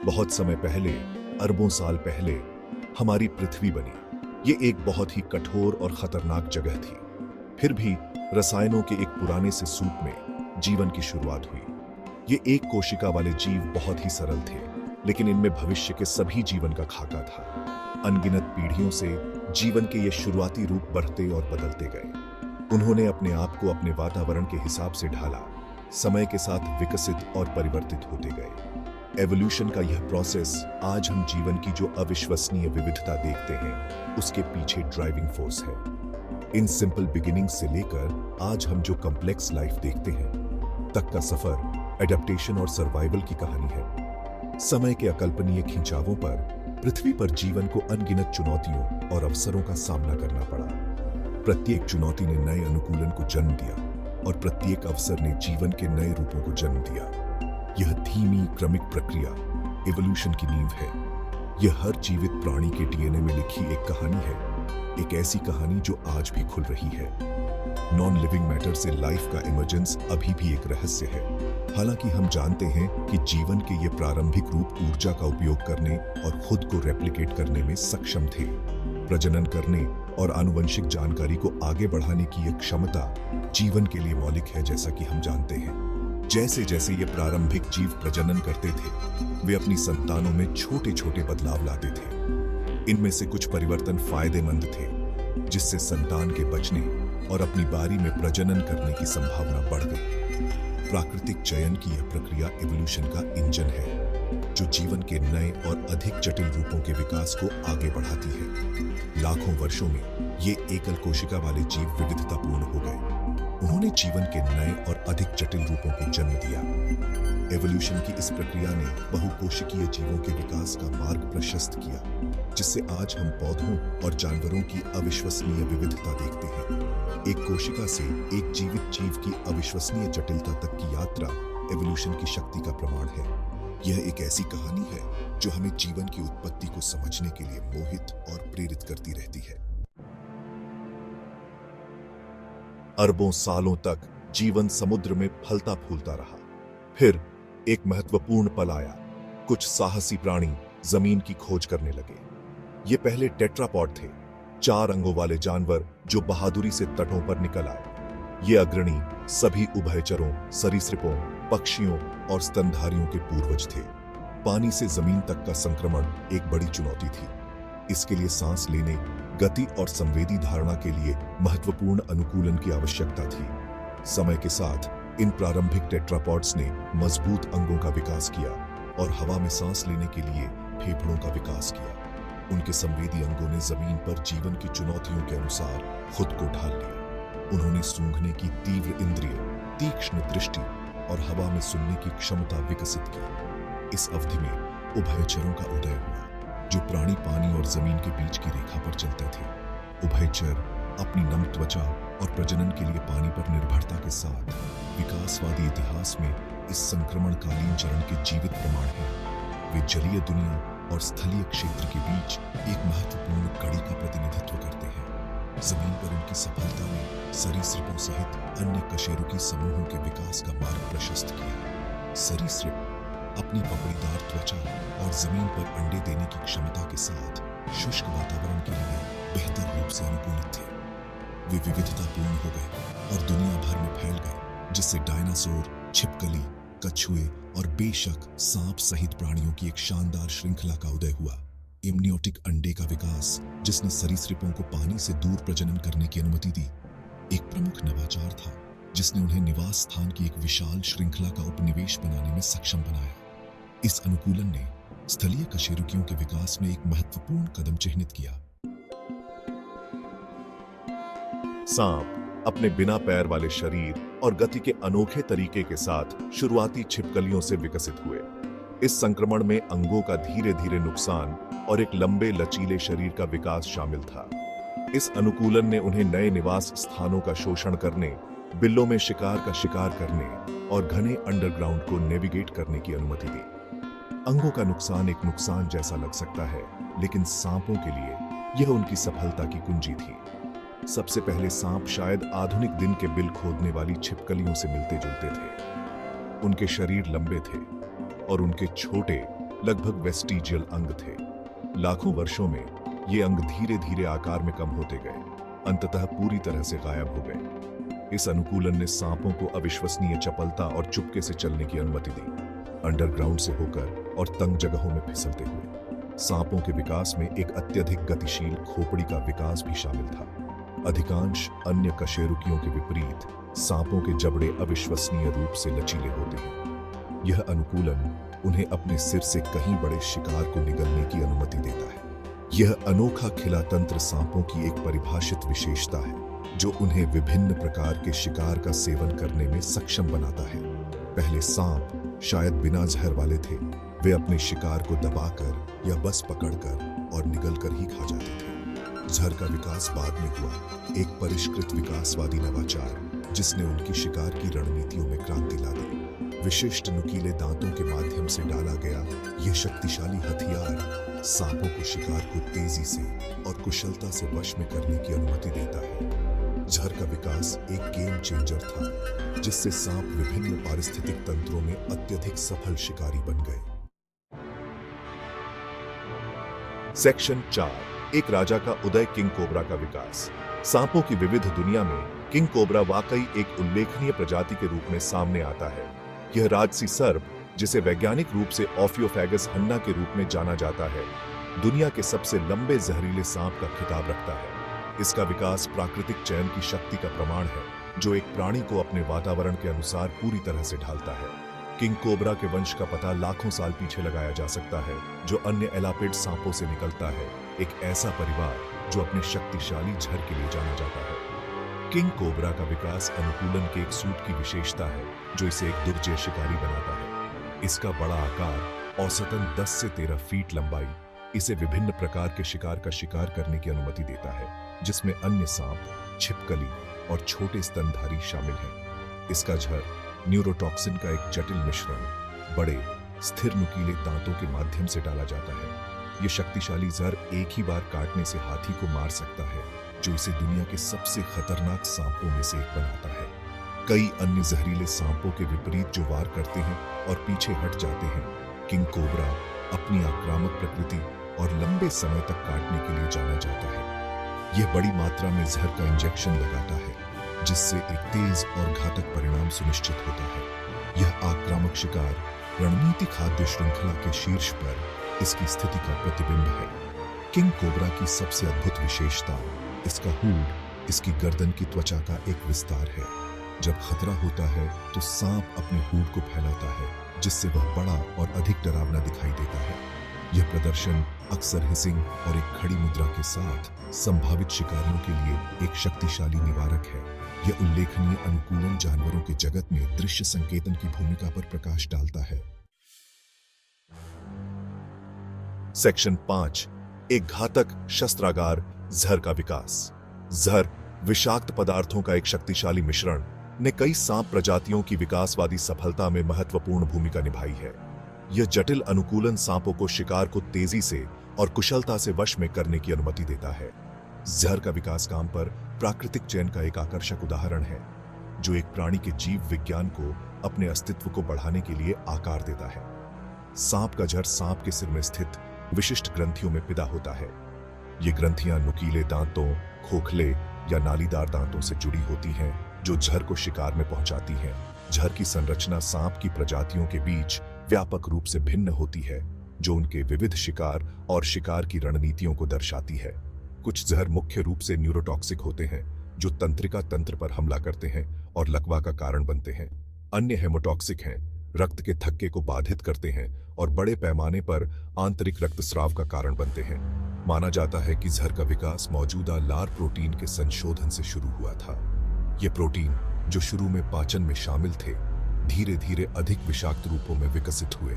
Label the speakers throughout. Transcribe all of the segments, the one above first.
Speaker 1: बहुत समय पहले, अरबों साल पहले हमारी पृथ्वी बनी। ये एक बहुत ही कठोर और खतरनाक जगह थी। फिर भी रसायनों के एक पुराने से सूप में जीवन की शुरुआत हुई। ये एक कोशिका वाले जीव बहुत ही सरल थे, लेकिन इनमें भविष्य के सभी जीवन का खाका था। अनगिनत पीढ़ियों से जीवन के ये शुरुआती रूप बढ़ते और बदलते गए। उन्होंने अपने आप को अपने वातावरण के हिसाब से ढाला, समय के साथ विकसित और परिवर्तित होते गए। एवोल्यूशन का यह प्रोसेस आज हम जीवन की जो अविश्वसनीय विविधता देखते हैं, उसके पीछे ड्राइविंग फोर्स है। इन सिंपल बिगिनिंग से लेकर आज हम जो कॉम्प्लेक्स लाइफ देखते हैं तक का सफर एडेप्टेशन और सर्वाइवल की कहानी है। समय के अकल्पनीय खिंचावों पर पृथ्वी पर जीवन को अनगिनत चुनौतियों और अवसरों का सामना करना पड़ा। प्रत्येक चुनौती ने नए अनुकूलन को जन्म दिया और प्रत्येक अवसर ने जीवन के नए रूपों को जन्म दिया। यह धीमी क्रमिक प्रक्रिया एवोल्यूशन की नींव है। यह हर जीवित प्राणी के डीएनए में लिखी एक कहानी है, एक ऐसी कहानी जो आज भी खुल रही है। नॉन लिविंग मैटर से लाइफ का इमर्जेंस अभी भी एक रहस्य है। हालांकि हम जानते हैं कि जीवन के ये प्रारंभिक रूप ऊर्जा का उपयोग करने और खुद को रेप्लिकेट करने में सक्षम थे। प्रजनन करने और आनुवंशिक जानकारी को आगे बढ़ाने की यह क्षमता जीवन के लिए मौलिक है। जैसा कि हम जानते हैं, जैसे जैसे ये प्रारंभिक जीव प्रजनन करते थे, वे अपनी संतानों में छोटे छोटे बदलाव लाते थे। इनमें से कुछ परिवर्तन फायदेमंद थे, जिससे संतान के बचने और अपनी बारी में प्रजनन करने की संभावना बढ़ गई। प्राकृतिक चयन की यह प्रक्रिया एवोल्यूशन का इंजन है, जो जीवन के नए और अधिक जटिल रूपों के विकास को आगे बढ़ाती है। लाखों वर्षों में ये एकल कोशिका वाले जीव विविधतापूर्ण हो गए। उन्होंने जीवन के नए और अधिक जटिल रूपों को जन्म दिया। एवोल्यूशन की इस प्रक्रिया ने बहुकोशिकीय जीवों के विकास का मार्ग प्रशस्त किया, जिससे आज हम पौधों और जानवरों की अविश्वसनीय विविधता देखते हैं। एक कोशिका से एक जीवित जीव की अविश्वसनीय जटिलता तक की यात्रा एवोल्यूशन की शक्ति का प्रमाण है। यह एक ऐसी कहानी है जो हमें जीवन की उत्पत्ति को समझने के लिए मोहित और प्रेरित करती रहती है। अरबों सालों तक जीवन समुद्र में फलता फूलता रहा। फिर एक महत्वपूर्ण पल आया। कुछ साहसी प्राणी जमीन की खोज करने लगे। ये पहले टेट्रापॉड थे, 4 अंगों वाले जानवर जो बहादुरी से तटों पर निकल आए। ये अग्रणी सभी उभयचरों, सरीसृपों, पक्षियों और स्तनधारियों के पूर्वज थे। पानी से जमीन तक का संक्रमण एक बड़ी चुनौती थी। इसके लिए सांस लेने, गति और संवेदी धारणा के लिए महत्वपूर्ण अनुकूलन की आवश्यकता थी। समय के साथ इन प्रारंभिक टेट्रापॉड्स ने मजबूत अंगों का विकास किया और हवा में सांस लेने के लिए फेफड़ों का विकास किया। उनके संवेदी अंगों ने जमीन पर जीवन की चुनौतियों के अनुसार खुद को ढाल लिया। उन्होंने सूंघने की तीव्र इंद्रिय, तीक्ष्ण दृष्टि और हवा में सुनने की क्षमता विकसित की। इस अवधि में उभयचरों का उदय हुआ, जो प्राणी पानी और जमीन के बीच की रेखा पर चलते थे। उभयचर अपनी नम त्वचा और प्रजनन के लिए पानी पर निर्भरता के साथ विकासवादी इतिहास में इस संक्रमणकालीन चरण के जीवित प्रमाण हैं। वे जलीय दुनिया और स्थलीय क्षेत्र के बीच एक महत्वपूर्ण कड़ी का प्रतिनिधित्व करते हैं। जमीन पर उनकी सफलता ने सरीसृपों सहित अन्य कशेरुकी समूहों के विकास का मार्ग प्रशस्त किया। सरीसृप अपनी पपड़ीदार त्वचा और जमीन पर अंडे देने की क्षमता के साथ शुष्क वातावरण के लिए बेहतर रूप से अनुकूलित थे। वे विविधतापूर्ण हो गए और दुनिया भर में फैल गए, जिससे डायनासोर, छिपकली, कछुए और बेशक सांप सहित प्राणियों की एक शानदार श्रृंखला का उदय हुआ। एमनियोटिक अंडे का विकास, जिसने सरीसृपों को पानी से दूर प्रजनन करने की अनुमति दी, एक प्रमुख नवाचार था, जिसने उन्हें निवास स्थान की एक विशाल श्रृंखला का उपनिवेश बनाने में सक्षम बनाया। इस अनुकूलन ने स्थलीय कशेरुकियों के विकास में एक महत्वपूर्ण कदम चिह्नित किया। सांप अपने बिना पैर वाले शरीर और गति के अनोखे तरीके के साथ शुरुआती छिपकलियों से विकसित हुए। इस संक्रमण में अंगों का धीरे धीरे नुकसान और एक लंबे लचीले शरीर का विकास शामिल था। इस अनुकूलन ने उन्हें नए निवास स्थानों का शोषण करने, बिल्लों में शिकार का शिकार करने और घने अंडरग्राउंड को नेविगेट करने की अनुमति दी। अंगों का नुकसान एक नुकसान जैसा लग सकता है, लेकिन सांपों के लिए यह उनकी सफलता की कुंजी थी। सबसे पहले सांप शायद आधुनिक दिन के बिल खोदने वाली छिपकलियों से मिलते जुलते थे। उनके शरीर लंबे थे और उनके छोटे लगभग वेस्टिजियल अंग थे। लाखों वर्षों में ये अंग धीरे धीरे आकार में कम होते गए, अंततः पूरी तरह से गायब हो गए। इस अनुकूलन ने सांपों को अविश्वसनीय चपलता और चुपके से चलने की अनुमति दी, अंडरग्राउंड से होकर और तंग जगहों में फिसलते हुए। सांपों के विकास में एक अत्यधिक गतिशील खोपड़ी का विकास भी शामिल था। अधिकांश अन्य कशेरुकियों के विपरीत सांपों के जबड़े अविश्वसनीय रूप से लचीले होते हैं। यह अनुकूलन उन्हें अपने सिर से कहीं बड़े शिकार को निगलने की अनुमति देता है। यह अनोखा खिला तंत्र सांपों की एक परिभाषित विशेषता है जो उन्हें विभिन्न प्रकार के शिकार का सेवन करने में सक्षम बनाता है। पहले सांप शायद बिना जहर वाले थे, वे अपने शिकार को दबाकर या बस पकड़कर और निगलकर ही खा जाते थे। जहर का विकास बाद में हुआ, एक परिष्कृत विकासवादी नवाचार जिसने उनकी शिकार की रणनीतियों में क्रांति ला दी। विशिष्ट नुकीले दांतों के माध्यम से डाला गया यह शक्तिशाली हथियार सांपों को शिकार को तेजी से और कुशलता से वश में करने की अनुमति देता है। जहर का विकास एक गेम चेंजर था जिससे सांप विभिन्न पारिस्थितिक तंत्रों में अत्यधिक सफल शिकारी बन गए। सेक्शन 4, एक राजा का उदय, किंग कोबरा का विकास। सांपों की विविध दुनिया में किंग कोबरा वाकई एक उल्लेखनीय प्रजाति के रूप में सामने आता है। यह राजसी सर्प, जिसे वैज्ञानिक रूप से ऑफियोफैगस हन्ना के रूप में जाना जाता है, दुनिया के सबसे लंबे जहरीले सांप का खिताब रखता है। इसका विकास प्राकृतिक चयन की शक्ति का प्रमाण है, जो एक प्राणी को अपने वातावरण के अनुसार पूरी तरह से ढालता है। किंग कोबरा के वंश का पता लाखों साल पीछे लगाया जा सकता है, जो अन्य एलापिड सांपों से निकलता है, एक ऐसा परिवार जो अपने शक्तिशाली झर के लिए जाना जाता है। किंग कोबरा का विकास अनुकूलन के एक सूट की विशेषता है जो इसे एक दुर्जय शिकारी बनाता है। इसका बड़ा आकार, औसतन 10 से 13 फीट लंबाई, इसे विभिन्न प्रकार के शिकार का शिकार करने की अनुमति देता है, जिसमें अन्य सांप, छिपकली और छोटे स्तनधारी शामिल हैं। इसका झर न्यूरोटॉक्सिन का एक जटिल मिश्रण बड़े स्थिर नुकीले दांतों के माध्यम से डाला जाता है। यह शक्तिशाली जहर एक ही बार काटने से हाथी को मार सकता है, जो इसे दुनिया के सबसे खतरनाक सांपों में से एक बनाता है। कई अन्य जहरीले सांपों के विपरीत जो वार करते हैं और पीछे हट जाते हैं, किंग कोबरा अपनी आक्रामक प्रकृति और लंबे समय तक काटने के लिए जाना जाता है। यह बड़ी मात्रा में जहर का इंजेक्शन लगाता है, जिससे एक तेज और घातक परिणाम सुनिश्चित होता है। यह आक्रामक शिकार रणनीति खाद्य श्रृंखला के शीर्ष पर इसकी स्थिति का प्रतिबिंब है। किंग कोबरा की सबसे अद्भुत विशेषता इसका हुड, इसकी गर्दन की त्वचा का एक विस्तार है। जब खतरा होता है तो सांप अपने हुड को फैलाता है, जिससे वह बड़ा और अधिक डरावना दिखाई देता है। यह प्रदर्शन अक्सर हिसिंग और एक खड़ी मुद्रा के साथ संभावित शिकारियों के लिए एक शक्तिशाली निवारक है। यह उल्लेखनीय अनुकूलन जानवरों के जगत में दृश्य संकेतन की भूमिका पर प्रकाश डालता है। सेक्शन 5, एक घातक शस्त्रागार, जहर का विकास। जहर, विषाक्त पदार्थों का एक शक्तिशाली मिश्रण, ने कई सांप प्रजातियों की विकासवादी सफलता में महत्वपूर्ण भूमिका निभाई है। यह जटिल अनुकूलन सांपों को शिकार को तेजी से और कुशलता से वश में करने की अनुमति देता है। जहर का विकास काम पर प्राकृतिक चयन का एक आकर्षक उदाहरण है, जो एक प्राणी के जीव विज्ञान को अपने अस्तित्व को बढ़ाने के लिए आकार देता है। सांप का जहर सांप के सिर में स्थित विशिष्ट ग्रंथियों में पिदा होता है। ये ग्रंथियां नुकीले दांतों, खोखले या नालीदार दांतों से जुड़ी होती हैं, जो जहर को शिकार में पहुंचाती हैं। जहर की संरचना सांप की प्रजातियों के बीच व्यापक रूप से भिन्न होती है, जो उनके विविध शिकार और शिकार की रणनीतियों को दर्शाती है। कुछ जहर मुख्य रूप से न्यूरोटॉक्सिक होते हैं, जो तंत्रिका तंत्र पर हमला करते हैं और लकवा का कारण बनते हैं। अन्य हेमोटॉक्सिक हैं, रक्त के थक्के को बाधित करते हैं और बड़े पैमाने पर आंतरिक रक्तस्राव का कारण बनते हैं। माना जाता है कि जहर का विकास मौजूदा लार प्रोटीन के संशोधन से शुरू हुआ था। ये प्रोटीन, जो शुरू में पाचन में शामिल थे, धीरे धीरे अधिक विषाक्त रूपों में विकसित हुए।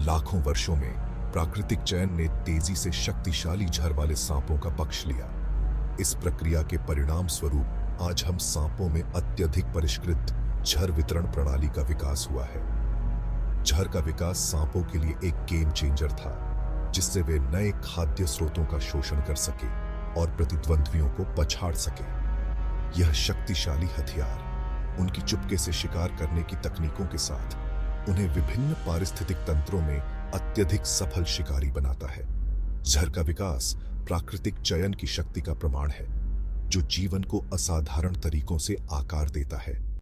Speaker 1: लाखों वर्षों में प्राकृतिक चयन ने तेजी से शक्तिशाली जहर वाले सांपों का पक्ष लिया। इस प्रक्रिया के परिणाम स्वरूप आज हम सांपों में अत्यधिक परिष्कृत जहर वितरण प्रणाली का विकास हुआ है। जहर का विकास सांपों के लिए एक गेम चेंजर था, जिससे वे नए खाद्य स्रोतों का शोषण कर सके और प्रतिद्वंद्वियों को पछाड़ सके। यह शक्तिशाली हथियार उनकी चुपके से शिकार करने की तकनीकों के साथ उन्हें विभिन्न पारिस्थितिक तंत्रों में अत्यधिक सफल शिकारी बनाता है। जहर का विकास प्राकृतिक चयन की शक्ति का प्रमाण है, जो जीवन को असाधारण तरीकों से आकार देता है।